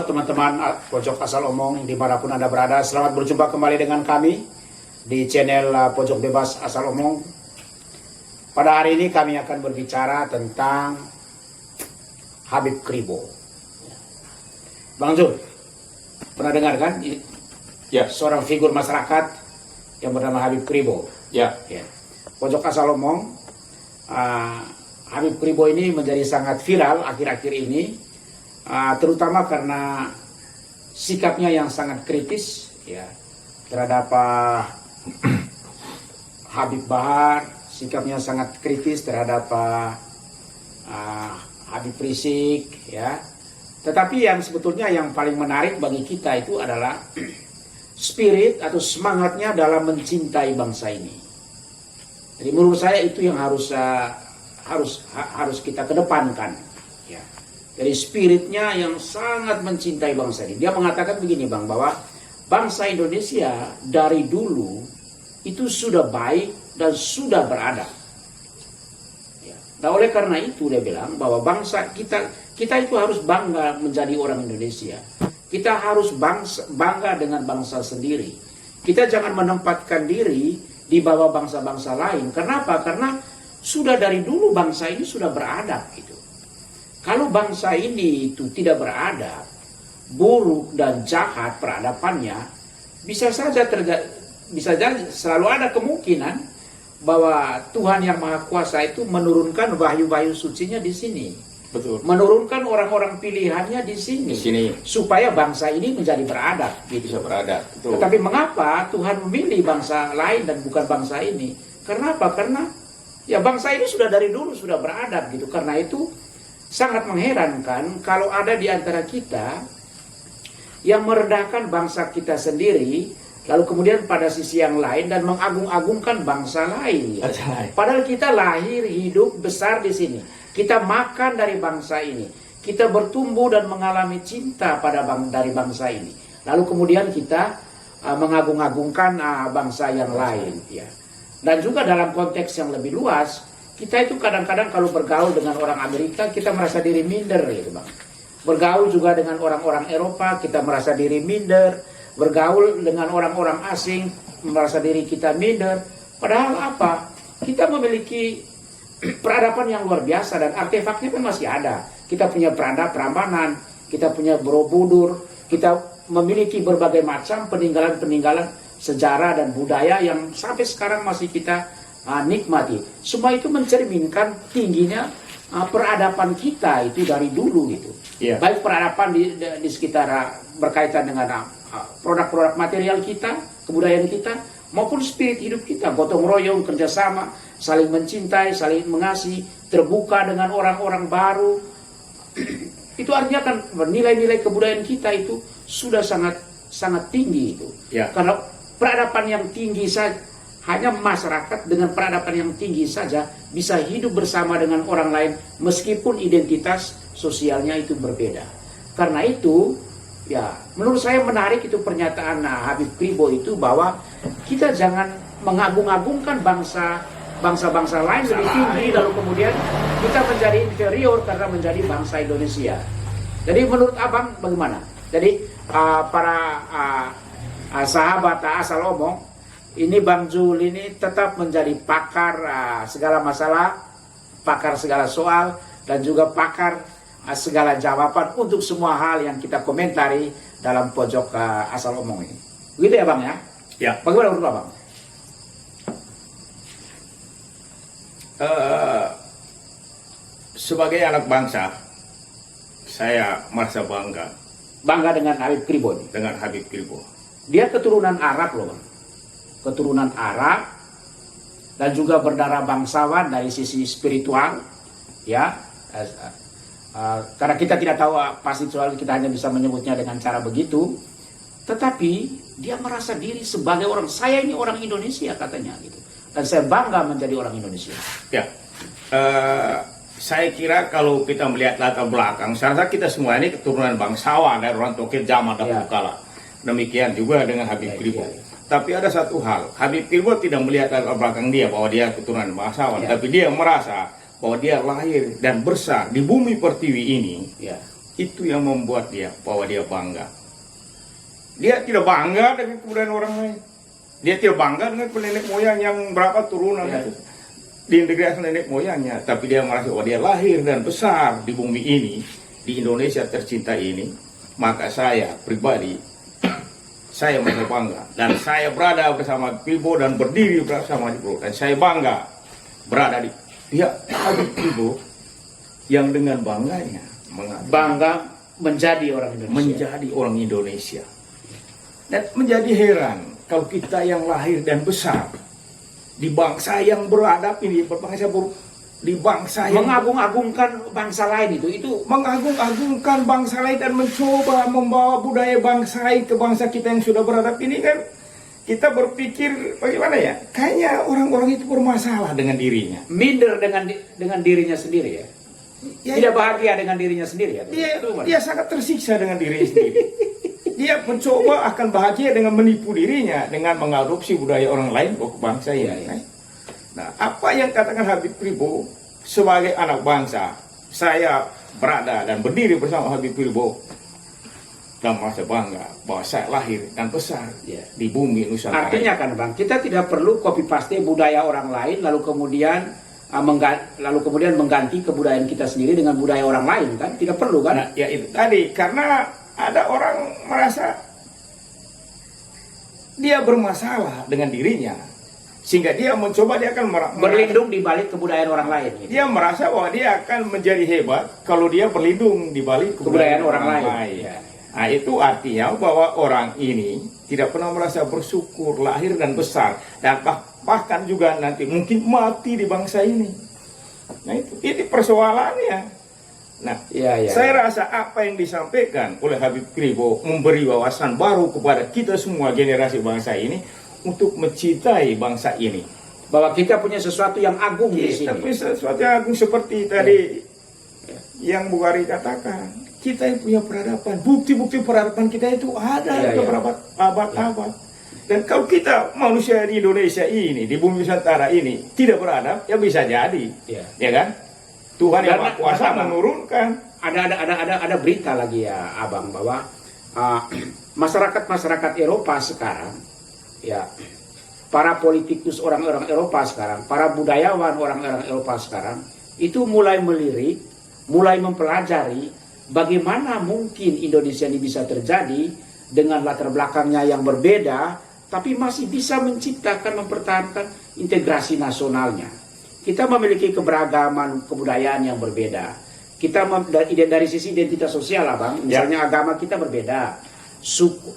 Halo teman-teman Pojok Asal Omong dimanapun Anda berada, selamat berjumpa kembali dengan kami di channel Pojok Bebas Asal Omong. Pada hari ini kami akan berbicara tentang Habib Kribo. Bang Zul, pernah dengar kan? Ya. Seorang figur masyarakat yang bernama Habib Kribo. Ya. Pojok Asal Omong, Habib Kribo ini menjadi sangat viral akhir-akhir ini. Terutama karena sikapnya yang sangat kritis ya terhadap Habib Bahar, sikapnya sangat kritis terhadap Habib Rizik ya. Tetapi yang sebetulnya yang paling menarik bagi kita itu adalah spirit atau semangatnya dalam mencintai bangsa ini. Jadi menurut saya itu yang harus kita kedepankan. Dari spiritnya yang sangat mencintai bangsa ini. Dia mengatakan begini Bang, bahwa bangsa Indonesia dari dulu itu sudah baik dan sudah beradab. Nah oleh karena itu dia bilang bahwa bangsa kita itu harus bangga menjadi orang Indonesia. Kita harus bangga dengan bangsa sendiri. Kita jangan menempatkan diri di bawah bangsa-bangsa lain. Kenapa? Karena sudah dari dulu bangsa ini sudah beradab gitu. Kalau bangsa ini itu tidak beradab, buruk dan jahat peradabannya, bisa saja selalu ada kemungkinan bahwa Tuhan yang Maha Kuasa itu menurunkan wahyu-wahyu sucinya di sini. Betul. Menurunkan orang-orang pilihannya di sini. Supaya bangsa ini menjadi beradab. Gitu. Bisa beradab. Betul. Tetapi mengapa Tuhan memilih bangsa lain dan bukan bangsa ini? Karena apa? Karena ya bangsa ini sudah dari dulu sudah beradab gitu. Karena itu sangat mengherankan kalau ada di antara kita yang merendahkan bangsa kita sendiri, lalu kemudian pada sisi yang lain dan mengagung-agungkan bangsa lain. Ya. Padahal kita lahir, hidup, besar di sini. Kita makan dari bangsa ini. Kita bertumbuh dan mengalami cinta dari bangsa ini. Lalu kemudian kita mengagung-agungkan bangsa yang lain. Ya. Dan juga dalam konteks yang lebih luas, kita itu kadang-kadang kalau bergaul dengan orang Amerika, kita merasa diri minder gitu Bang. Bergaul juga dengan orang-orang Eropa, kita merasa diri minder. Bergaul dengan orang-orang asing, merasa diri kita minder. Padahal apa? Kita memiliki peradaban yang luar biasa dan artefaknya kan masih ada. Kita punya peradaban Prambanan, kita punya Borobudur, kita memiliki berbagai macam peninggalan-peninggalan sejarah dan budaya yang sampai sekarang masih kita nikmati. Semua itu mencerminkan tingginya peradaban kita itu dari dulu gitu. Yeah. Baik peradaban di sekitar berkaitan dengan produk-produk material kita, kebudayaan kita, maupun spirit hidup kita, gotong royong, kerjasama, saling mencintai, saling mengasihi, terbuka dengan orang-orang baru. Itu artinya kan nilai-nilai kebudayaan kita itu sudah sangat tinggi itu. Yeah. Karena peradaban yang tinggi saja, hanya masyarakat dengan peradaban yang tinggi saja bisa hidup bersama dengan orang lain meskipun identitas sosialnya itu berbeda. Karena itu, ya menurut saya menarik itu pernyataan Habib Kribo itu bahwa kita jangan mengagung-agungkan bangsa-bangsa lain lebih tinggi lalu kemudian kita menjadi inferior karena menjadi bangsa Indonesia. Jadi menurut Abang bagaimana? Jadi para sahabat Asal Omong, ini Bang Zul ini tetap menjadi pakar segala masalah, pakar segala soal, dan juga pakar segala jawaban untuk semua hal yang kita komentari dalam Pojok Asal Omong ini. Begitu ya Bang ya? Ya. Bagaimana menurut Abang? Sebagai anak bangsa, saya merasa bangga. Bangga dengan Habib Kribo ini? Dengan Habib Kribo. Dia keturunan Arab loh Bang. Keturunan Arab dan juga berdarah bangsawan dari sisi spiritual ya karena kita tidak tahu pasti soal kita hanya bisa menyebutnya dengan cara begitu, tetapi dia merasa diri sebagai orang, saya ini orang Indonesia katanya gitu, dan saya bangga menjadi orang Indonesia ya. Saya kira kalau kita melihat latar belakang, saya rasa kita semua ini keturunan bangsawan dari orang Tokyo zaman dahulu kala. Demikian juga dengan Habib Kribo. Tapi ada satu hal, Habib Kribo tidak melihat latar belakang dia bahwa dia keturunan bangsawan, tapi dia merasa bahwa dia lahir dan besar di bumi pertiwi ini Itu yang membuat dia bahwa dia bangga. Dia tidak bangga dengan kebudayaan orang lain. Dia tidak bangga dengan nenek moyang yang berapa turunan Ya. itu diintegrasi nenek moyangnya, tapi dia merasa bahwa dia lahir dan besar di bumi ini, di Indonesia tercinta ini. Maka saya pribadi, saya merasa bangga dan saya berada bersama Pilbo dan berdiri bersama Pilbo, dan saya bangga berada di pihak Habib Pilbo yang dengan bangganya Bangga menjadi orang Indonesia. menjadi orang Indonesia. Dan menjadi heran kalau kita yang lahir dan besar di bangsa yang beradab ini, di bangsa yang Mengagung-agungkan bangsa lain itu mengagung-agungkan bangsa lain dan mencoba membawa budaya bangsa lain ke bangsa kita yang sudah beradab ini, kan kita berpikir bagaimana ya, kayaknya orang-orang itu bermasalah dengan dirinya. minder dengan dirinya sendiri ya. Ya, Tidak bahagia dengan dirinya sendiri ya. dia sangat tersiksa dengan dirinya sendiri. Dia mencoba akan bahagia dengan menipu dirinya dengan mengadopsi budaya orang lain ke bangsa ini. Ya. Nah, apa yang katakan Habib Pilbo sebagai anak bangsa, saya berada dan berdiri bersama Habib Pilbo dan merasa bangga bahwa saya lahir dan besar Ya. di bumi Nusantara. Artinya kan Bang, kita tidak perlu copy paste budaya orang lain lalu kemudian mengganti kebudayaan kita sendiri dengan budaya orang lain, kan? Tidak perlu, kan? Nah, ya itu tadi, karena ada orang merasa dia bermasalah dengan dirinya, sehingga dia mencoba, dia akan Berlindung di balik kebudayaan orang lain. Gitu. dia merasa bahwa dia akan menjadi hebat kalau dia berlindung di balik Kebudayaan orang lain. Ya. Nah, itu artinya bahwa orang ini tidak pernah merasa bersyukur lahir dan besar, dan bahkan juga nanti mungkin mati di bangsa ini. Nah, itu persoalannya. Nah, Ya. saya rasa apa yang disampaikan oleh Habib Pilbo memberi wawasan baru kepada kita semua generasi bangsa ini untuk mencintai bangsa ini. Bahwa kita punya sesuatu yang agung di sini. Tapi sesuatu yang agung seperti tadi yang Bukhari katakan, kita yang punya peradaban, bukti-bukti peradaban kita itu ada beberapa abad-abad. Dan kalau kita manusia di Indonesia ini, di bumi Nusantara ini tidak beradab, ya bisa jadi, ya kan? Tuhan yang Maha Kuasa menurunkan. Ada berita lagi ya, Abang, bahwa masyarakat Eropa sekarang, ya, para politikus orang-orang Eropa sekarang, para budayawan orang-orang Eropa sekarang, itu mulai melirik, mulai mempelajari bagaimana mungkin Indonesia ini bisa terjadi dengan latar belakangnya yang berbeda, tapi masih bisa menciptakan, mempertahankan integrasi nasionalnya. Kita memiliki keberagaman kebudayaan yang berbeda. Kita dari sisi identitas sosial, Bang, misalnya agama kita berbeda, suku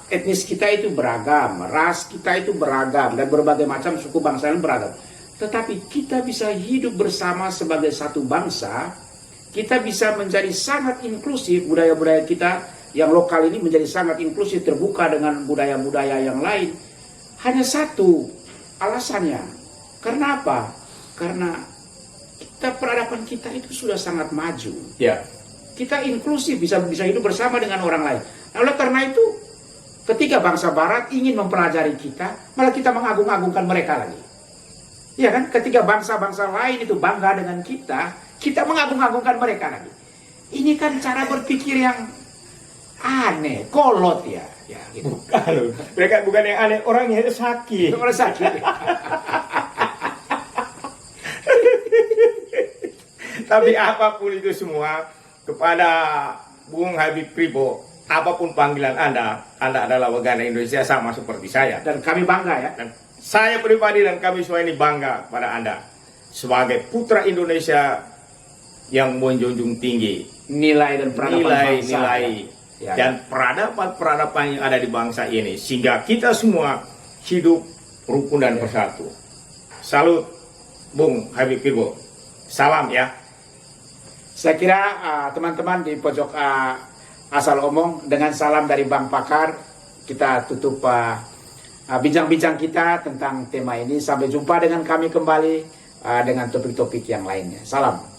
etnis kita itu beragam, ras kita itu beragam, dan berbagai macam suku bangsa yang beragam. Tetapi kita bisa hidup bersama sebagai satu bangsa. Kita bisa menjadi sangat inklusif, budaya-budaya kita yang lokal ini menjadi sangat inklusif, terbuka dengan budaya-budaya yang lain. Hanya satu alasannya. Karena apa? Karena peradaban kita itu sudah sangat maju. Ya. Kita inklusif, bisa hidup bersama dengan orang lain. Oleh karena itu, ketika bangsa Barat ingin mempelajari kita, malah kita mengagung-agungkan mereka lagi. Ya kan? Ketika bangsa-bangsa lain itu bangga dengan kita mengagung-agungkan mereka lagi. Ini kan cara berpikir yang aneh, kolot ya. Ya gitu. Mereka bukan yang aneh, orangnya itu sakit. Orang sakit. Tapi apapun itu semua, kepada Bung Habib Pilbo, apapun panggilan Anda adalah warga Indonesia sama seperti saya. Dan kami bangga ya. Dan saya pribadi dan kami semua ini bangga pada Anda sebagai putra Indonesia yang menjunjung tinggi Nilai dan peradaban bangsa. Ya. Dan peradaban yang ada di bangsa ini, sehingga kita semua hidup rukun dan bersatu. Salut Bung Habib Pilbo. Salam ya. Saya kira teman-teman di pojok asal omong, dengan salam dari Bang Pakar, kita tutup bincang-bincang kita tentang tema ini. Sampai jumpa dengan kami kembali dengan topik-topik yang lainnya. Salam.